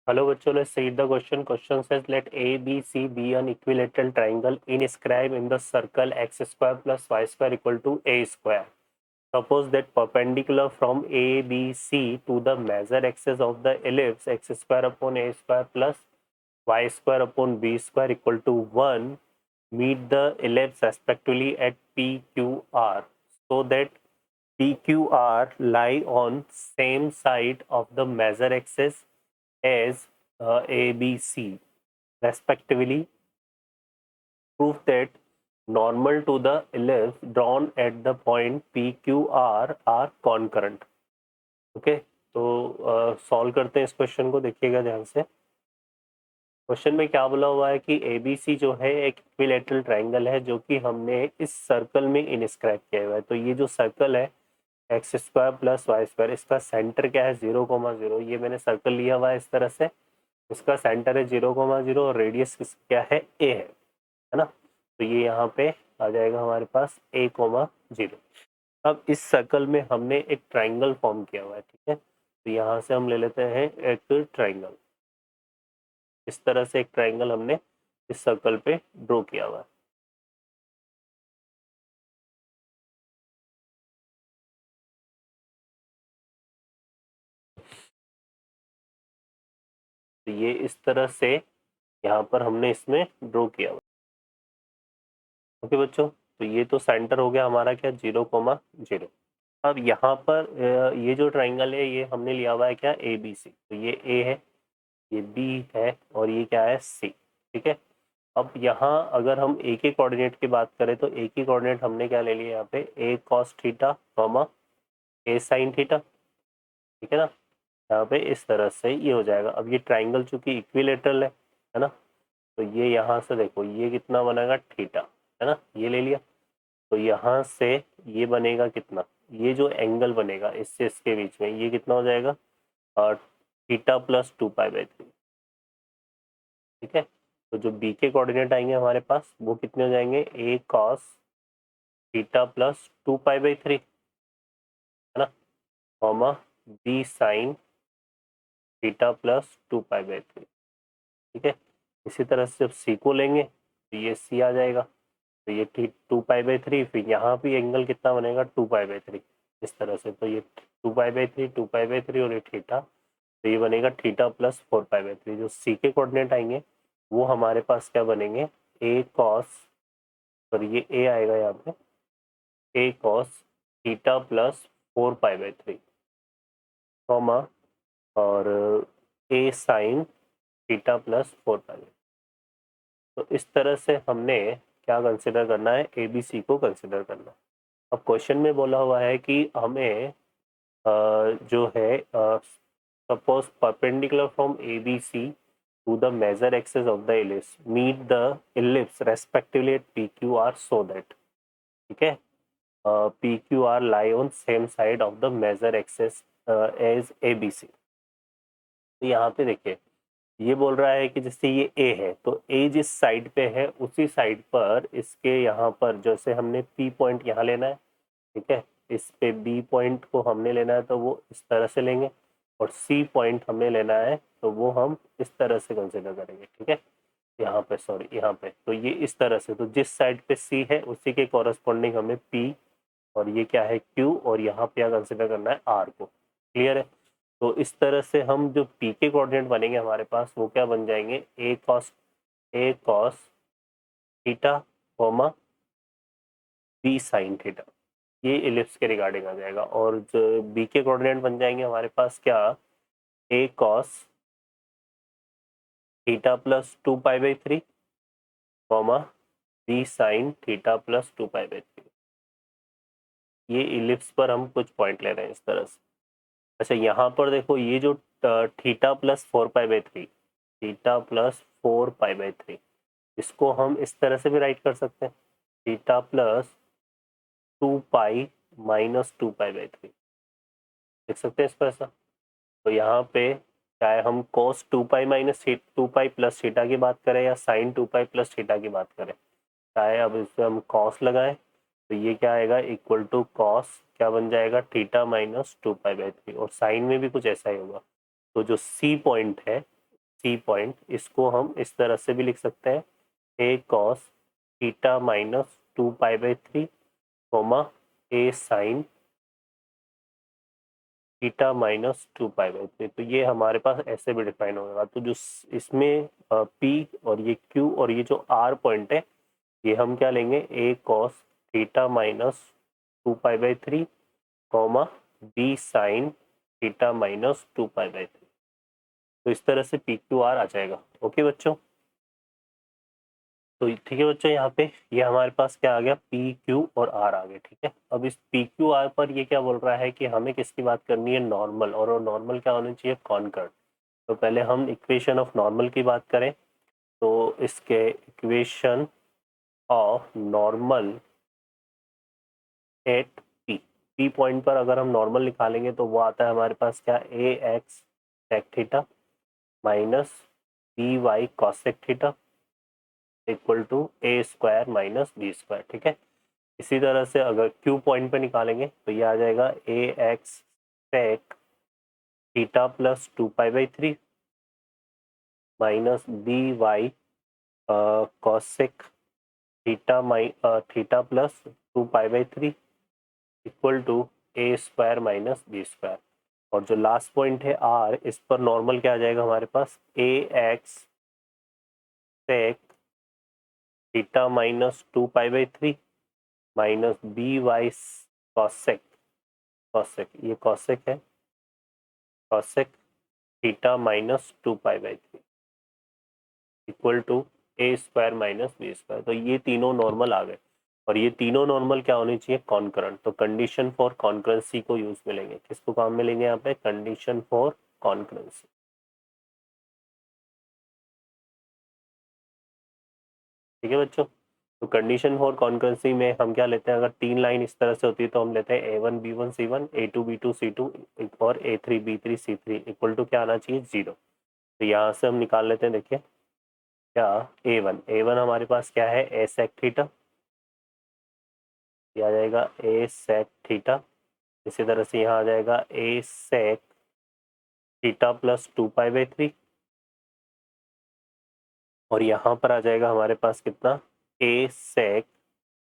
Hello बच्चों, let's see the question. Question says let ABC be an equilateral triangle inscribed in the circle x square plus y square equal to a square. Suppose that perpendicular from ABC to the major axis of the ellipse x square upon a square plus y square upon b square equal to 1 meet the ellipse respectively at PQR, so that PQR lie on same side of the major axis as ABC respectively. Prove that normal to the ellipse drawn at the point PQR are concurrent. Okay, तो solve करते हैं इस question को, देखिएगा ध्यान से। Question में क्या बोला हुआ है कि ABC जो है एक इक्विलैटरल ट्राइंगल है जो कि हमने इस सर्कल में इनस्क्राइब किया हुआ है। तो ये जो सर्कल है X square plus Y square, इसका सेंटर क्या है 0,0। ये मैंने सर्कल लिया हुआ है इस तरह से, इसका सेंटर है 0,0 और रेडियस क्या है ए है ना। तो ये यहाँ पे आ जाएगा हमारे पास a,0। अब इस सर्कल में हमने एक ट्राइंगल फॉर्म किया हुआ है, ठीक है। तो यहाँ से हम ले लेते हैं एक ट्राइंगल, इस तरह से एक ट्राइंगल हमने इस सर्कल पे ड्रॉ किया हुआ है। तो ये इस तरह से यहाँ पर हमने इसमें ड्रॉ किया हुआ है। ओके बच्चों, तो ये तो सेंटर हो गया हमारा क्या 0,0। अब यहाँ पर ये जो ट्राइंगल है ये हमने लिया हुआ है क्या ABC। तो ये A है, ये B है और ये क्या है C, ठीक है। अब यहाँ अगर हम ए के कोऑर्डिनेट की बात करें तो ए की कोऑर्डिनेट हमने क्या ले लिया यहाँ पे a cos theta comma a sin theta, ठीक है ना। यहाँ पे इस तरह से ये हो जाएगा। अब ये ट्राइंगल चूंकि इक्विलेटरल है ना, तो ये यहाँ से देखो ये कितना बनेगा थीटा, है ना, ये ले लिया। तो यहाँ से ये बनेगा कितना, ये जो एंगल बनेगा इससे इसके बीच में ये कितना हो जाएगा थीटा प्लस 2π/3, ठीक है। तो जो बी के कोऑर्डिनेट आएंगे हमारे पास वो कितने हो जाएंगे a cos थीटा प्लस 2π/3, है ना, comma B sine theta plus 2π/3, ठीक है। इसी तरह से जब सी को लेंगे तो ये सी आ जाएगा, तो ये 2π/3, फिर यहाँ भी एंगल कितना बनेगा 2π/3 इस तरह से। तो ये 2π/3 2π/3 और ये थीटा, तो ये बनेगा थीटा प्लस 4π/3। जो सी के कोऑर्डिनेट आएंगे वो हमारे पास क्या बनेंगे a cos, पर ये a आएगा यहाँ पे a cos theta plus 4π/3 comma और a साइन थीटा प्लस 4π/3। तो इस तरह से हमने क्या कंसिडर करना है ABC को कंसिडर करना है। अब क्वेश्चन में बोला हुआ है कि हमें जो है suppose perpendicular from ABC to the major axis of the ellipse meet the ellipse respectively at PQR so that, ठीक है, PQR lie on same side of the major axis as ABC। तो यहाँ पे देखिए ये बोल रहा है कि जैसे ये A है तो A जिस साइड पे है उसी साइड पर इसके यहाँ पर जैसे हमने P पॉइंट यहाँ लेना है, ठीक है, इस पे B पॉइंट को हमने लेना है तो वो इस तरह से लेंगे, और C पॉइंट हमने लेना है तो वो हम इस तरह से कंसिडर करेंगे, ठीक है। यहाँ पे सॉरी यहाँ पे तो ये इस तरह से, तो जिस साइड पे C है उसी के कॉरस्पॉन्डिंग हमें P और ये क्या है Q और यहाँ पे क्या कंसिडर करना है R को। क्लियर है। तो इस तरह से हम जो P के कोऑर्डिनेट बनेंगे हमारे पास वो क्या बन जाएंगे a cos theta comma b sin theta, ये इलिप्स के रिगार्डिंग आ जाएगा। और जो B के कोऑर्डिनेट बन जाएंगे हमारे पास क्या a cos theta plus 2π/3 comma b sin theta plus 2π/3। ये इलिप्स पर हम कुछ पॉइंट ले रहे हैं इस तरह से। अच्छा यहाँ पर देखो ये जो थीटा प्लस 4π/3, थीटा प्लस 4π/3, इसको हम इस तरह से भी राइट कर सकते हैं थीटा प्लस 2π माइनस 2π/3, देख सकते हैं इसको ऐसा। तो यहाँ पे चाहे हम cos 2π माइनस 2π प्लस थीटा की बात करें या sin 2π प्लस थीटा की बात करें, चाहे अब इसमें हम cos लगाएं तो ये क्या आएगा इक्वल टू cos क्या बन जाएगा थीटा माइनस 2π/3, और साइन में भी कुछ ऐसा ही होगा। तो जो C पॉइंट है सी पॉइंट, इसको हम इस तरह से भी लिख सकते हैं, ए कॉस थीटा माइनस 2π/3 कोमा ए साइन थीटा माइनस 2π/3। तो ये हमारे पास ऐसे भी डिफाइन होगा। तो जो इसमें पी और ये क्यू और ये जो आर पॉइंट है, ये हम क्या लेंगे, A cos theta minus 2π/3 comma B sine theta minus 2π/3। तो इस तरह से पी क्यू आर आ जाएगा। ओके बच्चों, तो ठीक है बच्चों, यहाँ पे ये हमारे पास क्या आ गया, पी क्यू और आर आ गए। ठीक है, अब इस पी क्यू आर पर ये क्या बोल रहा है कि हमें किसकी बात करनी है, नॉर्मल, और नॉर्मल क्या होना चाहिए, कॉन्कर्ड। तो पहले हम इक्वेशन ऑफ नॉर्मल की बात करें, तो इसके equation of normal at P, P point पर अगर हम नॉर्मल निकालेंगे तो वो आता है हमारे पास क्या, A X sec theta minus B Y cosec theta equal to A square minus B square. ठीक है, इसी तरह से अगर क्यू पॉइंट पे निकालेंगे तो ये आ जाएगा A X sec theta plus 2π/3 minus B Y cosec theta plus 2π/3 equal to A square minus B square. और जो लास्ट पॉइंट है आर, इस पर नॉर्मल क्या आ जाएगा हमारे पास, A X sec theta minus 2π/3 minus B Y cosec, cosec ये कॉसेक है, cosec theta minus 2π/3 equal to A square minus B square. तो ये तीनों नॉर्मल आ गए, और ये तीनों नॉर्मल क्या होनी चाहिए, कॉन्करेंट। तो कंडीशन फॉर कॉन्करेंसी को यूज मिलेंगे, किसको काम में लेंगे यहाँ पे, कंडीशन फॉर कॉन्करेंसी। ठीक है बच्चों, तो कंडीशन फॉर कॉन्करेंसी में हम क्या लेते हैं, अगर तीन लाइन इस तरह से होती है तो हम लेते हैं A1 B1 C1 A2 B2 C2 और A3 B3 C3 equal to क्या आना चाहिए, 0। तो यहाँ से हम निकाल लेते हैं, देखिए क्या, A1 हमारे पास क्या है, ए सेक थीटा, ये आ जाएगा ए सेक थीटा। इसी तरह से यहाँ आ जाएगा ए सेक थीटा प्लस 2π/3, और यहाँ पर आ जाएगा हमारे पास कितना, ए सेक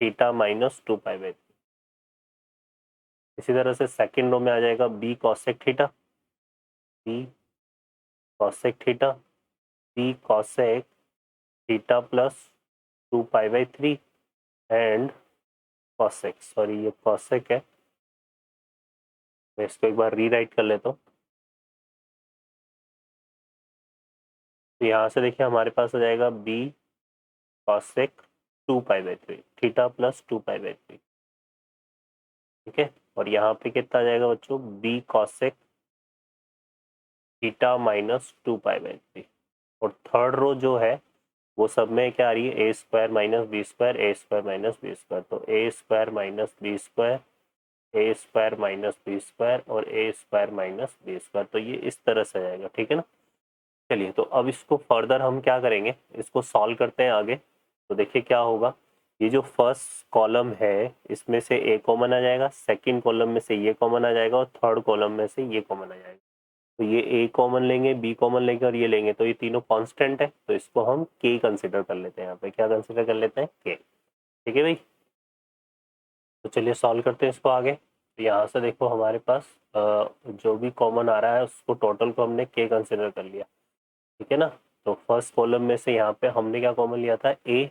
थीटा माइनस 2π/3। इसी तरह से सेकेंड रो में आ जाएगा B cosec theta, B cosec theta, B cosec theta plus 2π/3 and cosec, sorry ये कॉसेक है, मैं इसको एक बार रीराइट कर लेता हूँ। तो यहाँ से देखिए हमारे पास आ जाएगा बी कॉसेक 2π/3 थीटा प्लस 2π/3। ठीक है, और यहाँ पे कितना आ जाएगा बच्चों, बी कॉसेक थीटा माइनस 2π/3। और थर्ड रो जो है वो सब में क्या आ रही है, ए स्क्वायर माइनस बी स्क्वायर, ए स्क्वायर माइनस बी स्क्वायर। तो ए स्क्वायर माइनस बी स्क्वायर, ए स्क्वायर माइनस बी स्क्वायर और ए स्क्वायर माइनस बी स्क्वायर। तो ये इस तरह से आएगा। ठीक है ना, चलिए तो अब इसको फर्दर हम क्या करेंगे, इसको सॉल्व करते हैं आगे। तो देखिए क्या होगा, ये जो फर्स्ट कॉलम है इसमें से ए कॉमन आ जाएगा, सेकंड कॉलम में से ये कॉमन आ जाएगा और थर्ड कॉलम में से ये कॉमन आ जाएगा। तो ये ए कॉमन लेंगे, बी कॉमन लेंगे और ये लेंगे, तो ये तीनों कांस्टेंट है, तो इसको हम के कंसिडर कर लेते हैं। यहाँ पे क्या कंसिडर कर लेते हैं, के। ठीक है भाई, तो चलिए सॉल्व करते हैं इसको आगे। तो यहाँ से देखो हमारे पास जो भी कॉमन आ रहा है उसको टोटल को हमने के कंसिडर कर लिया। ठीक है ना, तो फर्स्ट कॉलम में से यहाँ पे हमने क्या कॉमन लिया था, ए,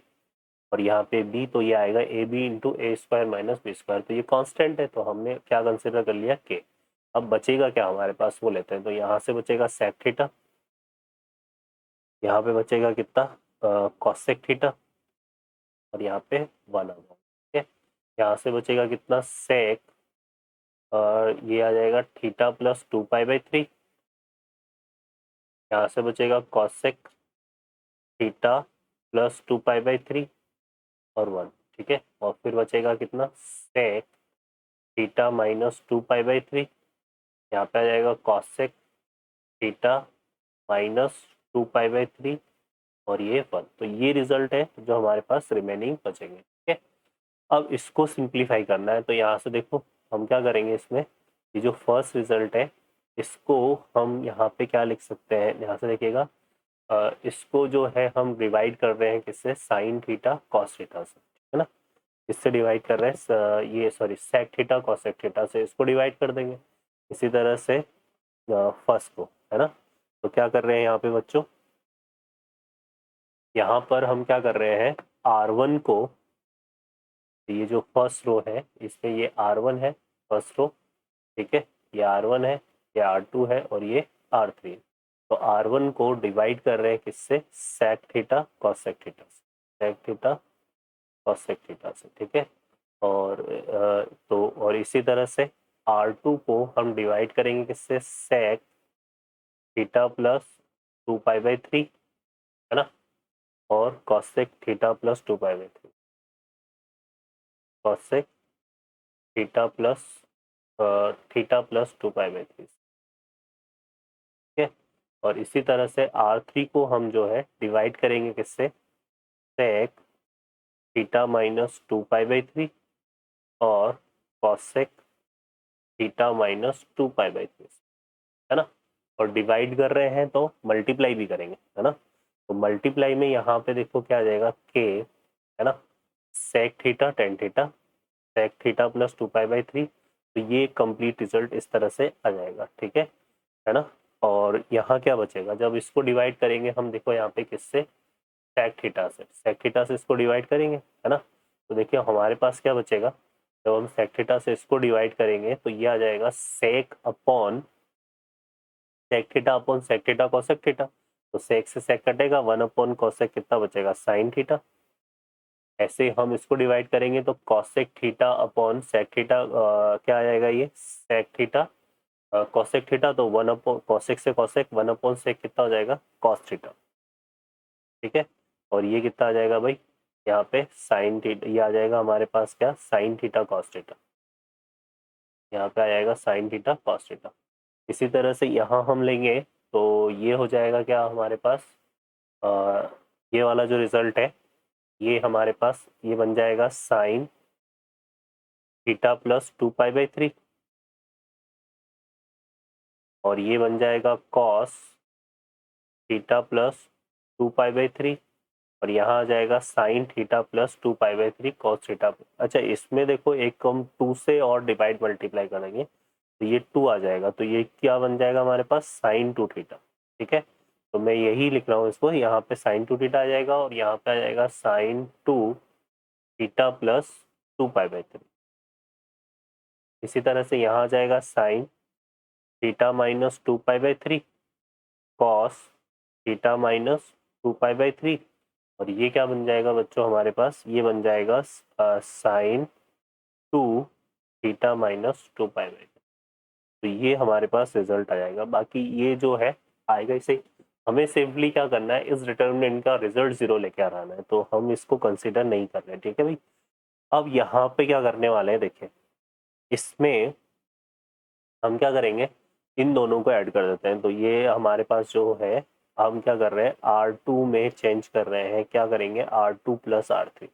और यहाँ पे बी, तो ये आएगा A B into A square minus B square. तो ये कांस्टेंट है, तो हमने क्या कंसिडर कर लिया, के। अब बचेगा क्या हमारे पास, वो लेते हैं। तो यहाँ से बचेगा सेक थीटा, यहाँ पे बचेगा कितना, कॉसेक थीटा, और यहाँ पे 1 आ जाएगा। ठीक है, यहाँ से बचेगा कितना, सेक, और ये आ जाएगा थीटा प्लस 2π/3, यहाँ से बचेगा कॉसेक थीटा प्लस 2π/3 और 1। ठीक है, और फिर बचेगा कितना, सेक थीटा माइनस 2π/3, यहाँ पे आ जाएगा कॉसेक थीटा माइनस 2π/3 और ये 1। तो ये रिजल्ट है जो हमारे पास रिमेनिंग बचेंगे। ठीक है, अब इसको सिंप्लीफाई करना है। तो यहाँ से देखो हम क्या करेंगे, इसमें ये जो फर्स्ट रिजल्ट है इसको हम यहाँ पे क्या लिख सकते हैं, यहाँ से देखिएगा इसको जो है हम डिवाइड कर रहे हैं किससे, साइन थीटा कॉस थीटा से, है ना। इससे डिवाइड कर रहे हैं ये sorry sec theta cosec theta से, इसको डिवाइड कर देंगे। इसी तरह से फर्स्ट को, है ना। तो क्या कर रहे हैं यहाँ पे बच्चों, यहाँ पर हम क्या कर रहे हैं, R1 को, ये जो फर्स्ट रो है इसमें ये R1 है फर्स्ट रो, ठीक है, ये R1 है, ये R2 है और ये R3 है। तो R1 को डिवाइड कर रहे हैं किससे, सेक थीटा कॉसेक थीटा से, सेक थीटा कॉसेक थीटा से, ठीक है। और तो और इसी तरह से R2 को हम डिवाइड करेंगे किससे, सेक थीटा प्लस 2 पाई/3, है ना, और कॉसेक थीटा प्लस 2 पाई/3, कॉसेक थीटा प्लस 2 पाई/3, ठीक है। और इसी तरह से R3 को हम जो है डिवाइड करेंगे किससे, सेक थीटा माइनस 2 पाई/3 और कॉसेक थीटा माइनस 2 पाई/3, है ना। और डिवाइड कर रहे हैं तो मल्टीप्लाई भी करेंगे, है ना। तो मल्टीप्लाई में यहाँ पे देखो क्या आ जाएगा, के, है ना, sec theta tan theta, sec theta plus 2 पाई/3। तो ये कंप्लीट रिजल्ट इस तरह से आ जाएगा, ठीक है ना। और यहाँ क्या बचेगा, जब इसको डिवाइड करेंगे हम, देखो यहाँ पे किससे, सेक थीटा से इसको डिवाइड करेंगे, है ना। तो देखिए हमारे पास क्या बचेगा, जब हम सेक थीटा से इसको डिवाइड करेंगे तो ये आ जाएगा sec upon sec theta upon sec theta cosec theta. तो सेक से सेक कटेगा, 1 अपॉन कॉसेक कितना बचेगा, साइन थीटा। ऐसे हम इसको डिवाइड करेंगे तो cosec theta upon sec theta, क्या आ जाएगा ये, सेक थीटा कॉसेक थीटा। तो 1 अपॉन कॉसेक से कॉसेक, 1 अपॉन सेक कितना हो जाएगा, कॉस थीटा, ठीक है। और ये कितना आ जाएगा भाई, यहाँ पे साइन थीटा, ये आ जाएगा हमारे पास क्या, साइन थीटा कॉस थीटा, यहाँ पे आ जाएगा साइन थीटा कॉस थीटा। इसी तरह से यहाँ हम लेंगे तो ये हो जाएगा क्या हमारे पास, आ, ये वाला जो रिजल्ट है ये हमारे पास ये बन जाएगा साइन थीटा प्लस 2 पाई/3 और ये बन जाएगा कॉस थीटा प्लस 2 पाई/3 और यहाँ आ जाएगा साइन थीटा प्लस 2 पाई/3 कॉस थीटा। अच्छा इसमें देखो एक हम 2 से और डिवाइड मल्टीप्लाई करेंगे तो ये 2 आ जाएगा, तो ये क्या बन जाएगा हमारे पास, साइन 2 थीटा, ठीक है। तो मैं यही लिख रहा हूँ इसको, यहाँ पे साइन 2 थीटा आ जाएगा और यहाँ पे आ जाएगा साइन 2 थीटा प्लस 2 पाई/3। इसी तरह से यहाँ आ जाएगा साइन थीटा माइनस 2 पाई/3 कॉस थीटा माइनस 2 पाई/3 और ये क्या बन जाएगा बच्चों हमारे पास, ये बन जाएगा साइन 2 थीटा माइनस 2 पाई/3। तो ये हमारे पास रिजल्ट आ जाएगा। बाकी ये जो है आएगा, इसे हमें सिंपली क्या करना है, इस डिटर्मिनेंट का रिजल्ट 0 लेके आना है, तो हम इसको कंसीडर नहीं कर रहे, ठीक है भाई। अब यहाँ पे क्या करने वाले हैं, देखिए इसमें हम क्या करेंगे, इन दोनों को ऐड कर देते हैं। तो ये हमारे पास जो है, हम क्या कर रहे हैं, R2 में चेंज कर रहे हैं, क्या करेंगे, R2 plus R3,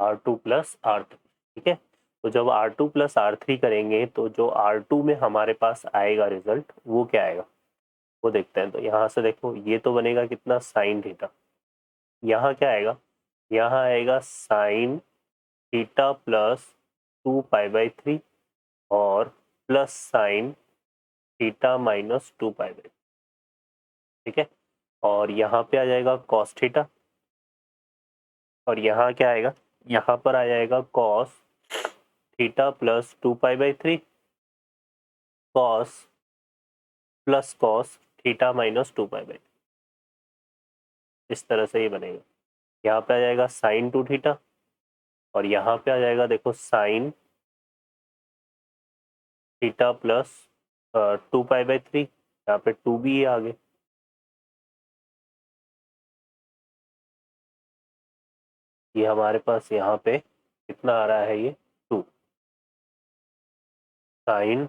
R2 plus R3, ठीक है। तो जब R2 प्लस R3 करेंगे तो जो R2 में हमारे पास आएगा रिजल्ट वो क्या आएगा, वो देखते हैं। तो यहाँ से देखो ये तो बनेगा कितना, साइन थीटा। यहाँ क्या आएगा, यहाँ आएगा साइन थीटा प्लस 2 पाई/3 और प्लस साइन थीटा माइनस 2 पाई/3, ठीक है। और यहाँ पे आ जाएगा कॉस थीटा और यहाँ क्या आएगा, यहाँ पर आ जाएगा कॉस थीटा प्लस 2 पाई/3 cos plus cos theta minus 2 पाई/3। इस तरह से ये बनेगा। यहाँ पे आ जाएगा साइन 2 थीटा और यहाँ पे आ जाएगा देखो साइन थीटा प्लस 2 पाई/3, यहाँ पे 2 भी है आगे। ये हमारे पास यहाँ पे कितना आ रहा है, ये 2 साइन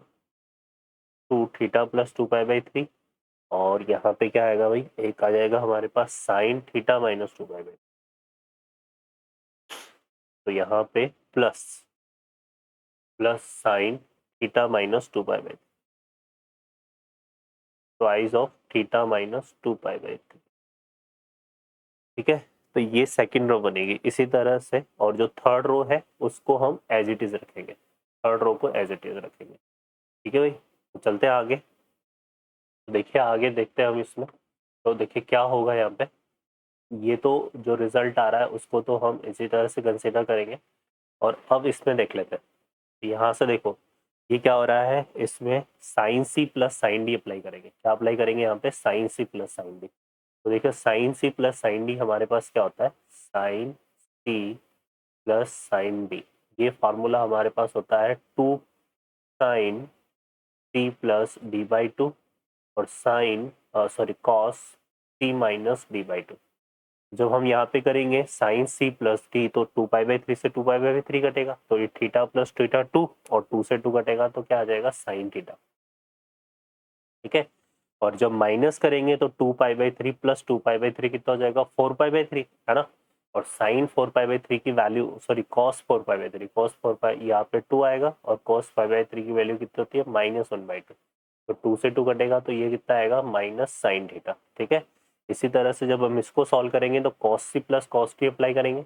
2 थीटा प्लस 2 पाई/3 और यहाँ पे क्या आएगा भाई, एक आ जाएगा हमारे पास साइन थीटा माइनस 2 पाई/3। तो यहाँ पे plus plus sine theta minus 2 पाई/3। Twice of theta minus 2π/3। ठीक है, तो ये सेकंड रो बनेगी इसी तरह से, और जो थर्ड रो है उसको हम एज इट इज रखेंगे, थर्ड रो को एज इट इज रखेंगे। ठीक है भाई, तो चलते हैं आगे। देखिए आगे देखते हैं हम इसमें, तो देखिए क्या होगा यहाँ पे। ये तो जो रिजल्ट आ रहा है उसको तो हम इसी तरह से कंसिडर करेंगे, और अब इसमें देख लेते हैं। यहाँ से देखो ये क्या हो रहा है, इसमें sine C plus sine D apply करेंगे। क्या अप्लाई करेंगे यहाँ पे, sine C plus sine D. तो देखिए sine C plus sine D हमारे पास क्या होता है, sine C plus sine D. ये फार्मूला हमारे पास होता है 2 साइन सी प्लस डी/2 और साइन कॉस सी माइनस डी/2। जब हम यहाँ पे करेंगे साइन सी प्लस डी, तो 2π/3 से 2π/3 कटेगा, तो ये थीटा प्लस थीटा 2, और 2 से 2 कटेगा तो क्या आ जाएगा, साइन थीटा। ठीक है, और जब माइनस करेंगे तो 2π/3 प्लस 2π/3 कितना हो जाएगा, 4π/3, है ना। और साइन 4π/3 की वैल्यू, कॉस 4π/3, कॉस 4π यहाँ पे 2 आएगा, और कॉस 5/3 की वैल्यू कितनी होती है, -1/2। तो 2 से 2 कटेगा तो ये कितना आएगा, माइनस साइन थीटा। ठीक है, इसी तरह से जब हम इसको सॉल्व करेंगे तो cos C plus cos T apply करेंगे।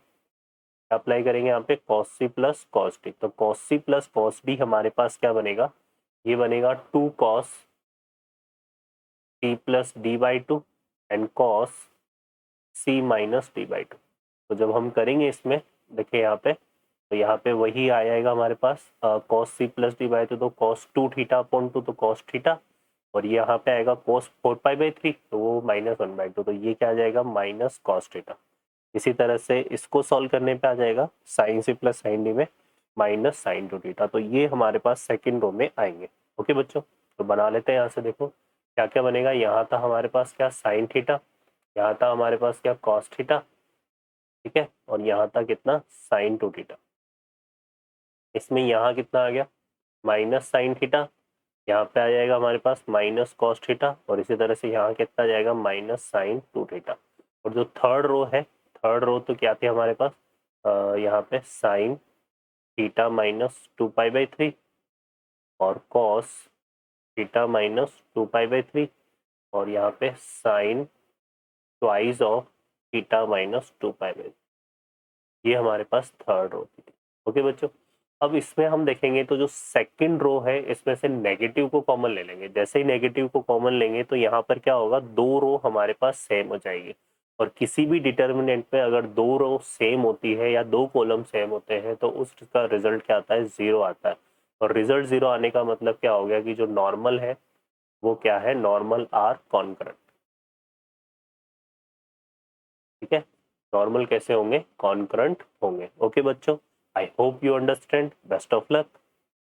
अप्लाई करेंगे यहाँ पे cos C plus cos T, तो cos C plus cos D हमारे पास क्या बनेगा, ये बनेगा 2 कॉस सी प्लस डी/2 एंड कॉस सी माइनस डी/2। तो जब हम करेंगे इसमें, देखिए यहाँ पे, तो यहाँ पे वही आ जाएगा हमारे पास कॉस सी प्लस डी/2, तो कॉस 2 थीटा अपॉन 2, तो कॉस थीटा, और ये यहाँ पे आएगा cos 4π/3, तो वो -1/2, तो ये क्या आ जाएगा, माइनस कॉस थीटा। इसी तरह से इसको सॉल्व करने पे आ जाएगा sine C plus sine D में माइनस साइन 2 थीटा। तो ये हमारे पास सेकंड रो में आएंगे। ओके बच्चों, तो बना लेते हैं। यहाँ से देखो क्या क्या बनेगा, यहाँ था हमारे पास क्या, साइन थीटा, यहाँ था हमारे पास क्या, कॉस थीटा। ठीक है, और यहाँ था कितना, साइन 2 थीटा। इसमें यहाँ कितना आ गया, माइनस साइन थीटा, यहाँ पे आ जाएगा हमारे पास माइनस कॉस थीटा, और इसी तरह से यहाँ कितना आ जाएगा, माइनस साइन 2 थीटा। और जो थर्ड रो है, थर्ड रो तो क्या थी हमारे पास, यहाँ पे साइन थीटा -2π/3 और कॉस थीटा -2π/3, और यहाँ पे साइन ट्वाइस ऑफ थीटा -2π/3। ये हमारे पास थर्ड रो थी। ओके बच्चों, अब इसमें हम देखेंगे तो जो सेकंड रो है इसमें से नेगेटिव को कॉमन ले लेंगे। जैसे ही नेगेटिव को कॉमन लेंगे तो यहाँ पर क्या होगा, दो रो हमारे पास सेम हो जाएगी, और किसी भी डिटर्मिनेंट पे अगर दो रो सेम होती है या दो कॉलम सेम होते हैं तो उसका रिजल्ट क्या आता है, जीरो आता है। और रिजल्ट जीरो आने का मतलब क्या हो गया कि जो नॉर्मल है वो क्या है, नॉर्मल आर कॉन्करेंट। ठीक है, नॉर्मल कैसे होंगे, कॉन्करेंट होंगे। ओके बच्चों, I hope you understand, best of luck.